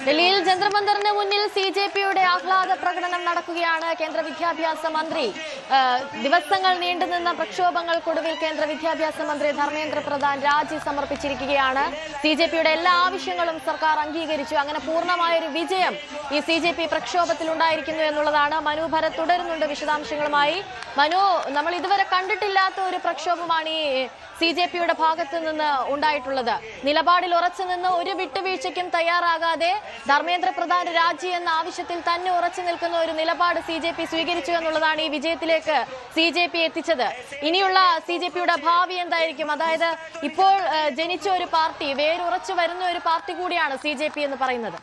ഡൽഹിയിൽ ജന്തർ മന്ദറിന് മുന്നിൽ സിജെപിയുടെ ആഹ്ലാദ പ്രകടനം നടക്കുകയാണ്. കേന്ദ്ര വിദ്യാഭ്യാസ മന്ത്രി ദിവസങ്ങൾ നീണ്ടുനിന്ന പ്രക്ഷോഭങ്ങൾക്കൊടുവിൽ കേന്ദ്ര വിദ്യാഭ്യാസ മന്ത്രി ധർമ്മേന്ദ്ര പ്രധാൻ രാജി സമർപ്പിച്ചിരിക്കുകയാണ്. സിജെപിയുടെ എല്ലാ ആവശ്യങ്ങളും സർക്കാർ അംഗീകരിച്ചു. അങ്ങനെ പൂർണ്ണമായൊരു വിജയം ഈ സിജെപി പ്രക്ഷോഭത്തിൽ ഉണ്ടായിരിക്കുന്നു എന്നുള്ളതാണ്. മനു ഭരത് തുടരുന്നുണ്ട് വിശദാംശങ്ങളുമായി. മനു, നമ്മൾ ഇതുവരെ കണ്ടിട്ടില്ലാത്ത ഒരു പ്രക്ഷോഭമാണ് ഈ സിജെപിയുടെ ഭാഗത്ത് നിന്ന് ഉണ്ടായിട്ടുള്ളത്. നിലപാടിൽ ഉറച്ചു നിന്ന് ഒരു വിട്ടുവീഴ്ചയ്ക്കും തയ്യാറാകാതെ ധർമ്മേന്ദ്ര പ്രധാൻ രാജി എന്ന ആവശ്യത്തിൽ തന്നെ ഉറച്ചു നിൽക്കുന്ന ഒരു നിലപാട് സിജെപി സ്വീകരിച്ചു എന്നുള്ളതാണ് ഈ വിജയത്തിലേക്ക് സിജെപി എത്തിച്ചത്. ഇനിയുള്ള സിജെപിയുടെ ഭാവി എന്തായിരിക്കും? അതായത് ഇപ്പോൾ ജനിച്ച ഒരു പാർട്ടി, വേരുറച്ചു വരുന്ന ഒരു പാർട്ടി കൂടിയാണ് സിജെപി എന്ന് പറയുന്നത്.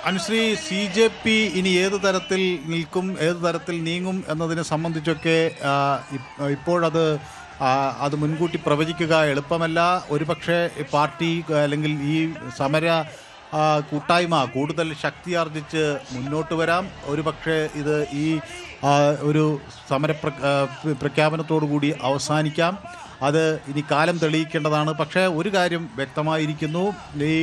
അനുശ്രീ, CJP ഇനി ഏത് തരത്തിൽ നിൽക്കും, ഏത് തരത്തിൽ നീങ്ങും എന്നതിനെ സംബന്ധിച്ചൊക്കെ അത് മുൻകൂട്ടി പ്രവചിക്കുക എളുപ്പമല്ല. ഒരുപക്ഷെ പാർട്ടി അല്ലെങ്കിൽ ഈ സമര കൂട്ടായ്മ കൂടുതൽ ശക്തിയാർജിച്ച് മുന്നോട്ട് വരാം. ഒരുപക്ഷെ ഇത് ഈ ഒരു സമര പ്രഖ്യാപനത്തോടു കൂടി അവസാനിക്കാം. അത് ഇനി കാലം തെളിയിക്കേണ്ടതാണ്. പക്ഷേ ഒരു കാര്യം വ്യക്തമായിരിക്കുന്നു, ഈ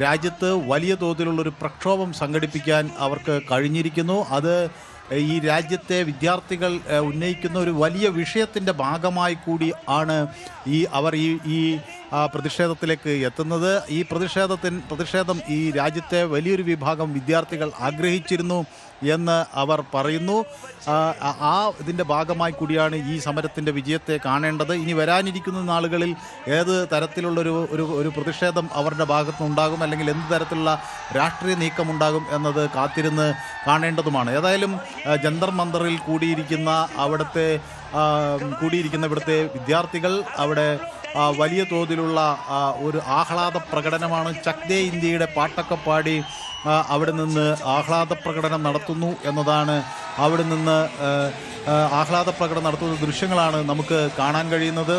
രാജ്യത്ത് വലിയ തോതിലുള്ളൊരു പ്രക്ഷോഭം സംഘടിപ്പിക്കാൻ അവർക്ക് കഴിഞ്ഞിരിക്കുന്നു. അത് ഈ രാജ്യത്തെ വിദ്യാർത്ഥികൾ ഉന്നയിക്കുന്ന ഒരു വലിയ വിഷയത്തിൻ്റെ ഭാഗമായി കൂടി ആണ് അവർ ഈ പ്രതിഷേധത്തിലേക്ക് എത്തുന്നത്. ഈ പ്രതിഷേധം ഈ രാജ്യത്തെ വലിയൊരു വിഭാഗം വിദ്യാർത്ഥികൾ ആഗ്രഹിച്ചിരുന്നു എന്ന് അവർ പറയുന്നു. ഇതിൻ്റെ ഭാഗമായി കൂടിയാണ് ഈ സമരത്തിൻ്റെ വിജയത്തെ കാണേണ്ടത്. ഇനി വരാനിരിക്കുന്ന നാളുകളിൽ ഏത് തരത്തിലുള്ളൊരു പ്രതിഷേധം അവരുടെ ഭാഗത്തുനിന്നുണ്ടാകും, അല്ലെങ്കിൽ എന്ത് തരത്തിലുള്ള രാഷ്ട്രീയ നീക്കമുണ്ടാകും എന്നത് കാത്തിരുന്ന് കാണേണ്ടതുമാണ്. ഏതായാലും ജന്തർ മന്ദറിൽ കൂടിയിരിക്കുന്ന ഇവിടുത്തെ വിദ്യാർത്ഥികൾ അവിടെ വലിയ തോതിലുള്ള ഒരു ആഹ്ലാദ പ്രകടനമാണ്. ചക് ദേ ഇന്ത്യയുടെ പാട്ടൊക്കെ പാടി അവിടെ നിന്ന് ആഹ്ലാദ പ്രകടനം നടത്തുന്നു എന്നതാണ്. അവിടെ നിന്ന് ആഹ്ലാദ പ്രകടനം നടത്തുന്ന ദൃശ്യങ്ങളാണ് നമുക്ക് കാണാൻ കഴിയുന്നത്.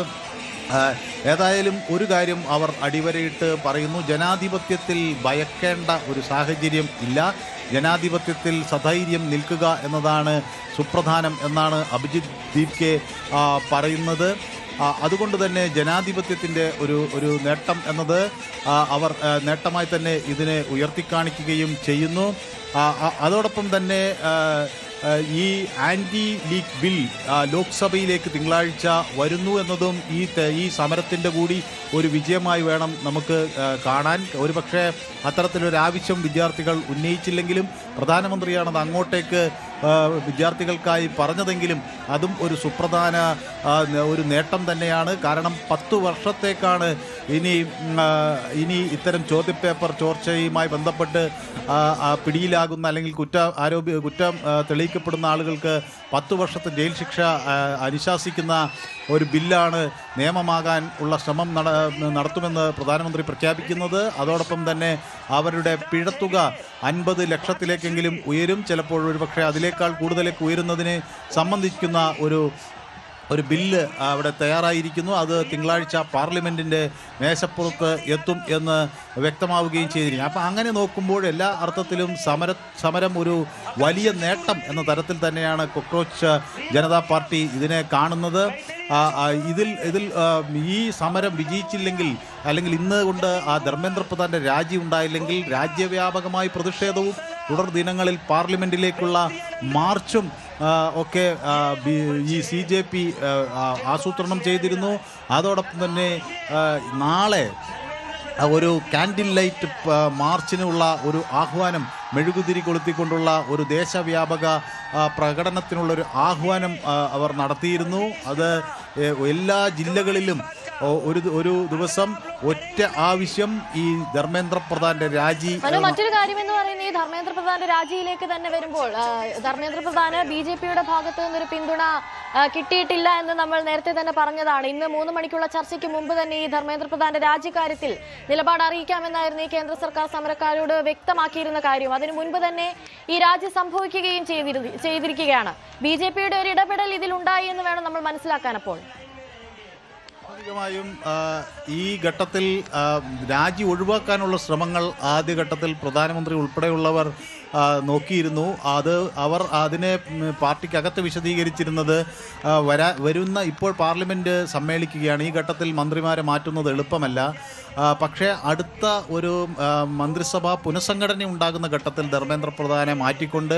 ഏതായാലും ഒരു കാര്യം അവർ അടിവരയിട്ട് പറയുന്നു, ജനാധിപത്യത്തിൽ ഭയക്കേണ്ട ഒരു സാഹചര്യം ഇല്ല, ജനാധിപത്യത്തിൽ സധൈര്യം നിൽക്കുക എന്നതാണ് സുപ്രധാനം എന്നാണ് അഭിജിത് ദീപ്കെ പറയുന്നത്. അതുകൊണ്ട് തന്നെ ജനാധിപത്യത്തിൻ്റെ ഒരു നേട്ടം എന്നത് അവർ നേട്ടമായി തന്നെ ഇതിനെ ഉയർത്തിക്കാണിക്കുകയും ചെയ്യുന്നു. അതോടൊപ്പം തന്നെ ഈ ആൻറ്റി ലീഗ് ബിൽ ലോക്സഭയിലേക്ക് തിങ്കളാഴ്ച വരുന്നു എന്നതും ഈ സമരത്തിൻ്റെ കൂടി ഒരു വിജയമായി വേണം നമുക്ക് കാണാൻ. ഒരുപക്ഷെ അത്തരത്തിലൊരാവശ്യം വിദ്യാർത്ഥികൾ ഉന്നയിച്ചില്ലെങ്കിലും പ്രധാനമന്ത്രിയാണത് അങ്ങോട്ടേക്ക് വിദ്യാർത്ഥികൾക്കായി പറഞ്ഞതെങ്കിലും അതും ഒരു സുപ്രധാന ഒരു നേട്ടം തന്നെയാണ്. കാരണം 10 വർഷത്തേക്കാണ് ഇനി ഇത്തരം ചോദ്യപേപ്പർ ചോർച്ചയുമായി ബന്ധപ്പെട്ട് പിടിയിലാകുന്ന അല്ലെങ്കിൽ കുറ്റം തെളിയിക്കപ്പെടുന്ന ആളുകൾക്ക് 10 വർഷത്തെ ജയിൽ ശിക്ഷ അനുശാസിക്കുന്ന ഒരു ബില്ലാണ് നിയമമാകാൻ ഉള്ള ശ്രമം നടത്തുമെന്ന് പ്രധാനമന്ത്രി പ്രഖ്യാപിക്കുന്നത്. അതോടൊപ്പം തന്നെ അവരുടെ പിഴത്തുക 50 ലക്ഷത്തിലേക്കെങ്കിലും ഉയരും. ചിലപ്പോൾ ഒരുപക്ഷെ അതിനേക്കാൾ കൂടുതലേക്ക് ഉയരുന്നതിനെ സംബന്ധിക്കുന്ന ഒരു ബില്ല് അവിടെ തയ്യാറായിരിക്കുന്നു. അത് തിങ്കളാഴ്ച പാർലമെൻറ്റിൻ്റെ മേശപ്പുറത്ത് എത്തും എന്ന് വ്യക്തമാവുകയും ചെയ്തിരിക്കുന്നു. അപ്പം അങ്ങനെ നോക്കുമ്പോൾ എല്ലാ അർത്ഥത്തിലും സമരം ഒരു വലിയ നേട്ടം എന്ന തരത്തിൽ തന്നെയാണ് കോക്രോച്ച് ജനതാ പാർട്ടി ഇതിനെ കാണുന്നത്. ഇതിൽ ഈ സമരം വിജയിച്ചില്ലെങ്കിൽ, അല്ലെങ്കിൽ ഇന്ന് കൊണ്ട് ആ ധർമ്മേന്ദ്ര പ്രധാൻ്റെ രാജി ഉണ്ടായില്ലെങ്കിൽ രാജ്യവ്യാപകമായി പ്രതിഷേധവും തുടർ ദിനങ്ങളിൽ പാർലമെൻറ്റിലേക്കുള്ള മാർച്ചും ഒക്കെ ഈ CJP ആസൂത്രണം ചെയ്തിരുന്നു. അതോടൊപ്പം തന്നെ നാളെ ഒരു കാൻഡിൽ ലൈറ്റ് മാർച്ചിനുള്ള ഒരു ആഹ്വാനം, മെഴുകുതിരി കൊളുത്തിക്കൊണ്ടുള്ള ഒരു ദേശവ്യാപക പ്രകടനത്തിനുള്ളൊരു ആഹ്വാനം അവർ നടത്തിയിരുന്നു. അത് എല്ലാ ജില്ലകളിലും ഒരു ദിവസം ഒറ്റ ആവശ്യം, ഈ ധർമ്മേന്ദ്ര പ്രധാന്റെ രാജി. മറ്റൊരു കാര്യം എന്ന് പറയുന്നത്, ഈ ധർമ്മേന്ദ്ര പ്രധാന്റെ രാജിയിലേക്ക് തന്നെ വരുമ്പോൾ ധർമ്മേന്ദ്ര പ്രധാന് BJPയുടെ ഭാഗത്ത് നിന്നൊരു പിന്തുണ കിട്ടിയിട്ടില്ല എന്ന് നമ്മൾ നേരത്തെ തന്നെ പറഞ്ഞതാണ്. ഇന്ന് 3 മണിക്കുള്ള ചർച്ചയ്ക്ക് മുമ്പ് തന്നെ ഈ ധർമ്മേന്ദ്ര പ്രധാന്റെ രാജിക്കാര്യത്തിൽ നിലപാട് അറിയിക്കാമെന്നായിരുന്നു ഈ കേന്ദ്ര സർക്കാർ സമരക്കാരോട് വ്യക്തമാക്കിയിരുന്ന കാര്യം. അതിനു മുൻപ് തന്നെ ഈ രാജി സംഭവിക്കുകയും ചെയ്തിരിക്കുകയാണ്. BJPയുടെ ഒരു ഇടപെടൽ ഇതിലുണ്ടായി എന്ന് വേണം നമ്മൾ മനസ്സിലാക്കാൻ. അപ്പോൾ സ്വാഭാവികമായും ഈ ഘട്ടത്തിൽ രാജി ഒഴിവാക്കാനുള്ള ശ്രമങ്ങൾ ആദ്യഘട്ടത്തിൽ പ്രധാനമന്ത്രി ഉൾപ്പെടെയുള്ളവർ നോക്കിയിരുന്നു. അവർ അതിനെ പാർട്ടിക്കകത്ത് വിശദീകരിച്ചിരുന്നത് വരുന്ന ഇപ്പോൾ പാർലമെൻറ്റ് സമ്മേളിക്കുകയാണ്. ഈ ഘട്ടത്തിൽ മന്ത്രിമാരെ മാറ്റുന്നത് എളുപ്പമല്ല. പക്ഷേ അടുത്ത ഒരു മന്ത്രിസഭാ പുനഃസംഘടന ഉണ്ടാകുന്ന ഘട്ടത്തിൽ ധർമ്മേന്ദ്ര പ്രധാനെ മാറ്റിക്കൊണ്ട്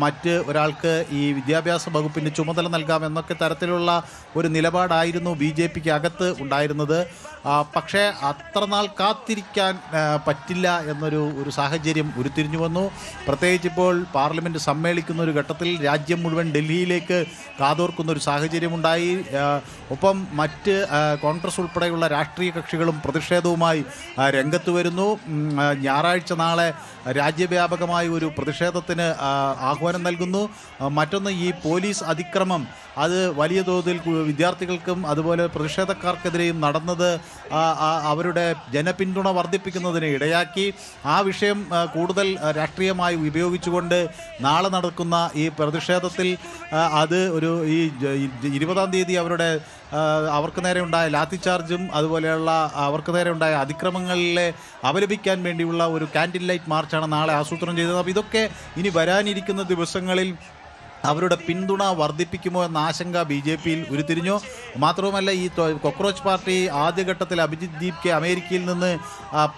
മറ്റ് ഒരാൾക്ക് ഈ വിദ്യാഭ്യാസ വകുപ്പിൻ്റെ ചുമതല നൽകാമെന്നൊക്കെ തരത്തിലുള്ള ഒരു നിലപാടായിരുന്നു BJPക്ക് അകത്ത് ഉണ്ടായിരുന്നത്. പക്ഷേ അത്ര നാൾ കാത്തിരിക്കാൻ പറ്റില്ല എന്നൊരു സാഹചര്യം ഉരുത്തിരിഞ്ഞു വന്നു. പ്രത്യേകിച്ച് ഇപ്പോൾ പാർലമെൻറ്റ് സമ്മേളിക്കുന്ന ഒരു ഘട്ടത്തിൽ രാജ്യം മുഴുവൻ ഡൽഹിയിലേക്ക് കാതോർക്കുന്ന ഒരു സാഹചര്യമുണ്ടായി. ഒപ്പം മറ്റ് കോൺഗ്രസ് ഉൾപ്പെടെയുള്ള രാഷ്ട്രീയ കക്ഷികളും പ്രതിഷേധവുമായി രംഗത്ത് വരുന്നു. ഞായറാഴ്ച നാളെ രാജ്യവ്യാപകമായ ഒരു പ്രതിഷേധത്തിന് ആഹ്വാനം നൽകുന്നു. മറ്റൊന്ന്, ഈ പോലീസ് അതിക്രമം അത് വലിയ തോതിൽ വിദ്യാർത്ഥികൾക്കും അതുപോലെ പ്രതിഷേധക്കാർക്കെതിരെയും നടന്നത് അവരുടെ ജനപിന്തുണ വർദ്ധിപ്പിക്കുന്നതിന് ഇടയാക്കി. ആ വിഷയം കൂടുതൽ രാഷ്ട്രീയമായി ഉപയോഗിച്ചുകൊണ്ട് നാളെ നടക്കുന്ന ഈ പ്രതിഷേധത്തിൽ അത് ഈ 20-ാം തീയതി അവർക്ക് നേരെ ഉണ്ടായ ലാത്തിചാർജും അതുപോലെയുള്ള അവർക്ക് നേരെ ഉണ്ടായ അതിക്രമങ്ങളിലെ അപലപിക്കാൻ വേണ്ടിയുള്ള ഒരു കാൻഡിൽ ലൈറ്റ് മാർച്ചാണ് നാളെ ആസൂത്രണം ചെയ്തത്. അപ്പോൾ ഇതൊക്കെ ഇനി വരാനിരിക്കുന്ന ദിവസങ്ങളിൽ അവരുടെ പിന്തുണ വർദ്ധിപ്പിക്കുമോ എന്ന ആശങ്ക BJPയിൽ ഉരുത്തിരിഞ്ഞു. മാത്രവുമല്ല, ഈ കോക്രോച്ച് പാർട്ടി ആദ്യഘട്ടത്തിൽ അഭിജിത് ദീപ്കെ അമേരിക്കയിൽ നിന്ന്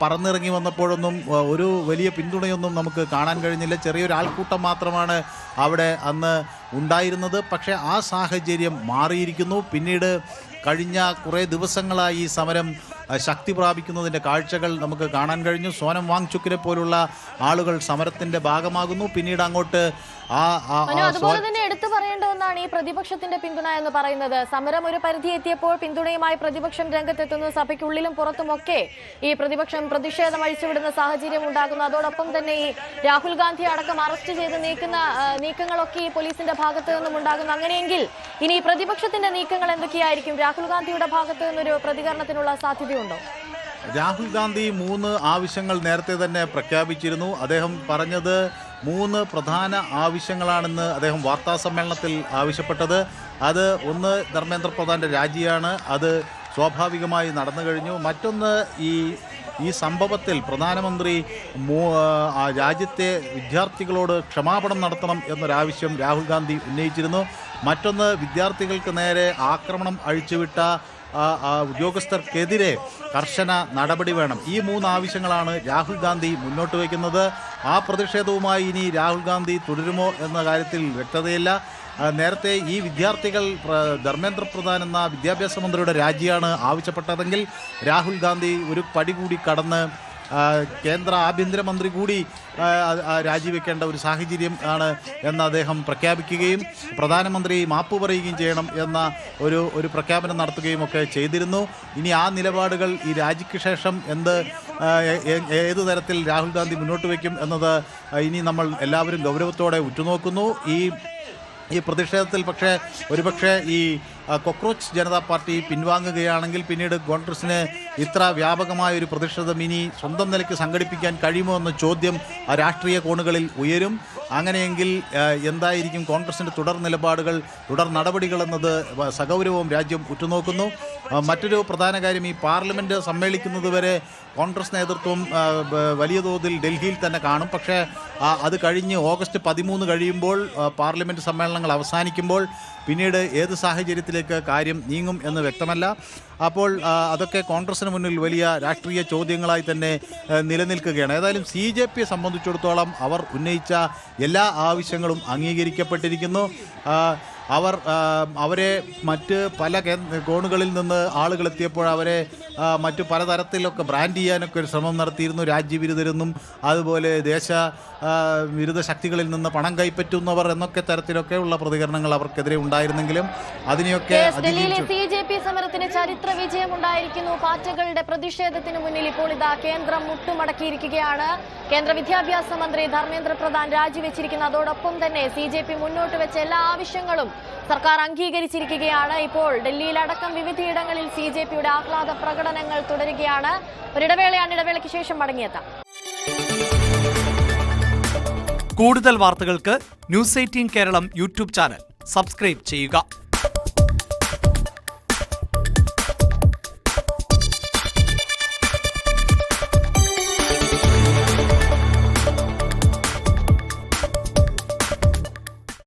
പറന്നിറങ്ങി വന്നപ്പോഴൊന്നും ഒരു വലിയ പിന്തുണയൊന്നും നമുക്ക് കാണാൻ കഴിഞ്ഞില്ല. ചെറിയൊരു ആൾക്കൂട്ടം മാത്രമാണ് അവിടെ അന്ന് ഉണ്ടായിരുന്നത്. പക്ഷേ ആ സാഹചര്യം മാറിയിരിക്കുന്നു. പിന്നീട് കഴിഞ്ഞ കുറേ ദിവസങ്ങളായി ഈ സമരം ശക്തി പ്രാപിക്കുന്നതിൻ്റെ കാഴ്ചകൾ നമുക്ക് കാണാൻ കഴിഞ്ഞു. സോനം വാങ്ചുക്കിനെ പോലുള്ള ആളുകൾ സമരത്തിൻ്റെ ഭാഗമാകുന്നു. പിന്നീട് അങ്ങോട്ട് അതുപോലെ തന്നെ എടുത്തു പറയേണ്ട ഒന്നാണ് ഈ പ്രതിപക്ഷത്തിന്റെ പിന്തുണ എന്ന് പറയുന്നത്. സമരം ഒരു പരിധി എത്തിയപ്പോൾ പിന്തുണയുമായി പ്രതിപക്ഷം രംഗത്തെത്തുന്നു. സഭയ്ക്കുള്ളിലും പുറത്തുമൊക്കെ ഈ പ്രതിപക്ഷം പ്രതിഷേധം അഴിച്ചുവിടുന്ന സാഹചര്യം ഉണ്ടാകുന്നു. അതോടൊപ്പം തന്നെ ഈ രാഹുൽ ഗാന്ധി അടക്കം അറസ്റ്റ് ചെയ്ത് നീക്കങ്ങളൊക്കെ ഈ പോലീസിന്റെ ഭാഗത്തു നിന്നും ഉണ്ടാകുന്നു. അങ്ങനെയെങ്കിൽ ഇനി പ്രതിപക്ഷത്തിന്റെ നീക്കങ്ങൾ എന്തൊക്കെയായിരിക്കും? രാഹുൽ ഗാന്ധിയുടെ ഭാഗത്തു നിന്നൊരു പ്രതികരണത്തിനുള്ള സാധ്യതയുണ്ടോ? രാഹുൽ ഗാന്ധി 3 ആവശ്യങ്ങൾ നേരത്തെ തന്നെ പ്രഖ്യാപിച്ചിരുന്നു. അദ്ദേഹം പറഞ്ഞത് 3 പ്രധാന ആവശ്യങ്ങളാണെന്ന് അദ്ദേഹം വാർത്താസമ്മേളനത്തിൽ ആവശ്യപ്പെട്ടത്. അത് ഒന്ന് ധർമ്മേന്ദ്ര പ്രധാൻ്റെ രാജിയാണ്. അത് സ്വാഭാവികമായി നടന്നു കഴിഞ്ഞു. മറ്റൊന്ന്, ഈ സംഭവത്തിൽ പ്രധാനമന്ത്രി രാജ്യത്തെ വിദ്യാർത്ഥികളോട് ക്ഷമാപണം നടത്തണം എന്നൊരാവശ്യം രാഹുൽ ഗാന്ധി ഉന്നയിച്ചിരുന്നു. മറ്റൊന്ന്, വിദ്യാർത്ഥികൾക്ക് നേരെ ആക്രമണം അഴിച്ചുവിട്ട ഉദ്യോഗസ്ഥർക്കെതിരെ കർശന നടപടി വേണം. ഈ 3 ആവശ്യങ്ങളാണ് രാഹുൽ ഗാന്ധി മുന്നോട്ട് വയ്ക്കുന്നത്. ആ പ്രതിഷേധവുമായി ഇനി രാഹുൽ ഗാന്ധി തുടരുമോ എന്ന കാര്യത്തിൽ വ്യക്തതയില്ല. നേരത്തെ ഈ വിദ്യാർത്ഥികൾ ധർമ്മേന്ദ്ര പ്രധാൻ എന്ന വിദ്യാഭ്യാസ മന്ത്രിയുടെ രാജിയാണ് ആവശ്യപ്പെട്ടതെങ്കിൽ രാഹുൽ ഗാന്ധി ഒരു പടി കൂടി കടന്ന് കേന്ദ്ര ആഭ്യന്തരമന്ത്രി കൂടി രാജിവെക്കേണ്ട ഒരു സാഹചര്യം ആണ് എന്ന് അദ്ദേഹം പ്രഖ്യാപിക്കുകയും പ്രധാനമന്ത്രി മാപ്പ് പറയുകയും ചെയ്യണം എന്ന ഒരു പ്രഖ്യാപനം നടത്തുകയും ഒക്കെ ചെയ്തിരുന്നു. ഇനി ആ നിലപാടുകൾ ഈ രാജിക്ക് ശേഷം ഏതു തരത്തിൽ രാഹുൽ ഗാന്ധി മുന്നോട്ട് വയ്ക്കും എന്നത് ഇനി നമ്മൾ എല്ലാവരും ഗൗരവത്തോടെ ഉറ്റുനോക്കുന്നു. ഈ പ്രതിഷേധത്തിൽ ഒരുപക്ഷെ ഈ കോക്രോച്ച് ജനതാ പാർട്ടി പിൻവാങ്ങുകയാണെങ്കിൽ പിന്നീട് കോൺഗ്രസിന് ഇത്ര വ്യാപകമായ ഒരു പ്രതിഷേധം ഇനി സ്വന്തം നിലയ്ക്ക് സംഘടിപ്പിക്കാൻ കഴിയുമോ എന്ന ചോദ്യം രാഷ്ട്രീയ കോണുകളിൽ ഉയരും. അങ്ങനെയെങ്കിൽ എന്തായിരിക്കും കോൺഗ്രസിൻ്റെ തുടർ നിലപാടുകൾ, തുടർ നടപടികൾ എന്നത് സഗൗരവവും രാജ്യം ഉറ്റുനോക്കുന്നു. മറ്റൊരു പ്രധാന കാര്യം, ഈ പാർലമെൻറ്റ് സമ്മേളിക്കുന്നതുവരെ കോൺഗ്രസ് നേതൃത്വം വലിയ തോതിൽ ഡൽഹിയിൽ തന്നെ കാണും. പക്ഷേ അത് കഴിഞ്ഞ് ഓഗസ്റ്റ് 13 കഴിയുമ്പോൾ പാർലമെൻറ്റ് സമ്മേളനങ്ങൾ അവസാനിക്കുമ്പോൾ പിന്നീട് ഏത് സാഹചര്യത്തിലേക്ക് കാര്യം നീങ്ങും എന്ന് വ്യക്തമല്ല. അപ്പോൾ അതൊക്കെ കോൺഗ്രസിന് മുന്നിൽ വലിയ രാഷ്ട്രീയ ചോദ്യങ്ങളായി തന്നെ നിലനിൽക്കുകയാണ്. ഏതായാലും CJPയെ സംബന്ധിച്ചിടത്തോളം അവർ ഉന്നയിച്ച എല്ലാ ആവശ്യങ്ങളും അംഗീകരിക്കപ്പെട്ടിരിക്കുന്നു. അവരെ മറ്റ് പല കോണുകളിൽ നിന്ന് ആളുകൾ എത്തിയപ്പോൾ അവരെ മറ്റു പലതരത്തിലൊക്കെ ബ്രാൻഡ് ചെയ്യാനൊക്കെ ഒരു ശ്രമം നടത്തിയിരുന്നു. രാജ്യവിരുദ്ധരെന്നും അതുപോലെ വിരുദ്ധ ശക്തികളിൽ നിന്ന് പണം കൈപ്പറ്റുന്നവർ എന്നൊക്കെ തരത്തിലൊക്കെയുള്ള പ്രതികരണങ്ങൾ അവർക്കെതിരെ ഉണ്ടായിരുന്നെങ്കിലും അതിനെയൊക്കെ CJP സമരത്തിന് ചരിത്ര വിജയം ഉണ്ടായിരിക്കുന്നു. പാർട്ടികളുടെ പ്രതിഷേധത്തിന് മുന്നിൽ ഇപ്പോൾ ഇതാ കേന്ദ്രം മുട്ടുമടക്കിയിരിക്കുകയാണ്. കേന്ദ്ര വിദ്യാഭ്യാസ മന്ത്രി ധർമ്മേന്ദ്ര പ്രധാൻ രാജിവെച്ചിരിക്കുന്നു. അതോടൊപ്പം തന്നെ CJP മുന്നോട്ട് വെച്ച എല്ലാ ആവശ്യങ്ങളും സർക്കാർ അംഗീകരിച്ചിരിക്കുകയാണ്. ഇപ്പോൾ ഡൽഹിയിലടക്കം വിവിധയിടങ്ങളിൽ CJPയുടെ ആഹ്ലാദ പ്രകടനങ്ങൾ തുടരുകയാണ്. ഒരിടവേളയാണ്, ഇടവേളയ്ക്ക് ശേഷം മടങ്ങിയെത്താം. കൂടുതൽ വാർത്തകൾക്ക് News 18 Keralam YouTube channel subscribe ചെയ്യുക.